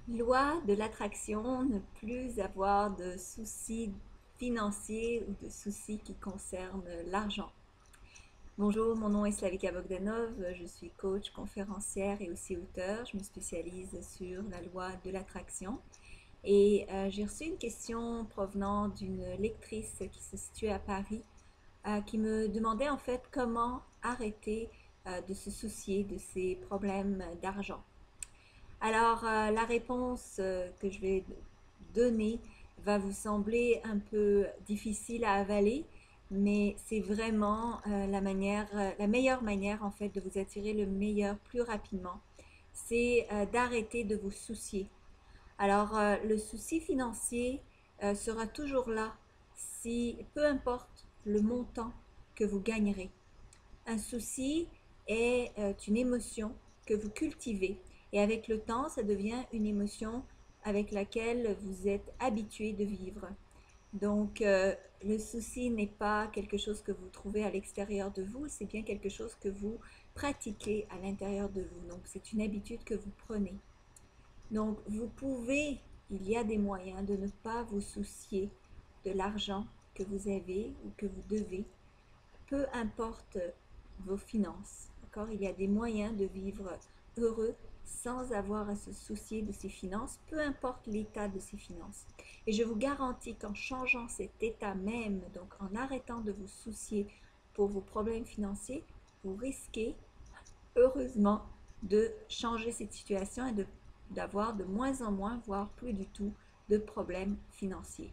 Loi de l'attraction, ne plus avoir de soucis financiers ou de soucis qui concernent l'argent. Bonjour, mon nom est Slavika Bogdanov, je suis coach, conférencière et aussi auteur. Je me spécialise sur la loi de l'attraction. Et j'ai reçu une question provenant d'une lectrice qui se situe à Paris, qui me demandait en fait comment arrêter de se soucier de ses problèmes d'argent. Alors, la réponse que je vais donner va vous sembler un peu difficile à avaler, mais c'est vraiment la meilleure manière en fait de vous attirer le meilleur plus rapidement. C'est d'arrêter de vous soucier. Alors, le souci financier sera toujours là si, peu importe le montant que vous gagnerez. Un souci est une émotion que vous cultivez et avec le temps, ça devient une émotion avec laquelle vous êtes habitué de vivre. Donc, le souci n'est pas quelque chose que vous trouvez à l'extérieur de vous, c'est bien quelque chose que vous pratiquez à l'intérieur de vous. Donc, c'est une habitude que vous prenez. Donc, il y a des moyens de ne pas vous soucier de l'argent que vous avez ou que vous devez, peu importe vos finances. D'accord? Il y a des moyens de vivre heureux sans avoir à se soucier de ses finances, peu importe l'état de ses finances. Et je vous garantis qu'en changeant cet état même, donc en arrêtant de vous soucier pour vos problèmes financiers, vous risquez, heureusement, de changer cette situation et d'avoir de moins en moins, voire plus du tout, de problèmes financiers.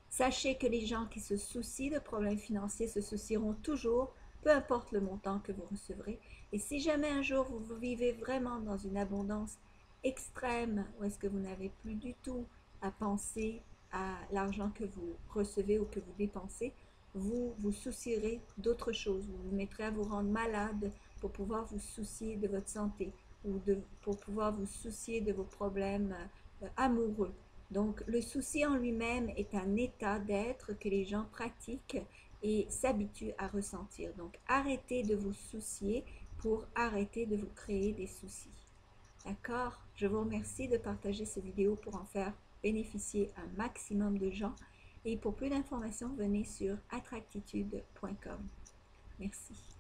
Sachez que les gens qui se soucient de problèmes financiers se soucieront toujours, peu importe le montant que vous recevrez. Et si jamais un jour vous vivez vraiment dans une abondance extrême, où est-ce que vous n'avez plus du tout à penser à l'argent que vous recevez ou que vous dépensez, vous vous soucierez d'autre chose. Vous vous mettrez à vous rendre malade pour pouvoir vous soucier de votre santé ou pour pouvoir vous soucier de vos problèmes amoureux. Donc, le souci en lui-même est un état d'être que les gens pratiquent et s'habituent à ressentir. Donc, arrêtez de vous soucier pour arrêter de vous créer des soucis. D'accord? Je vous remercie de partager cette vidéo pour en faire bénéficier un maximum de gens. Et pour plus d'informations, venez sur attractitude.com. Merci.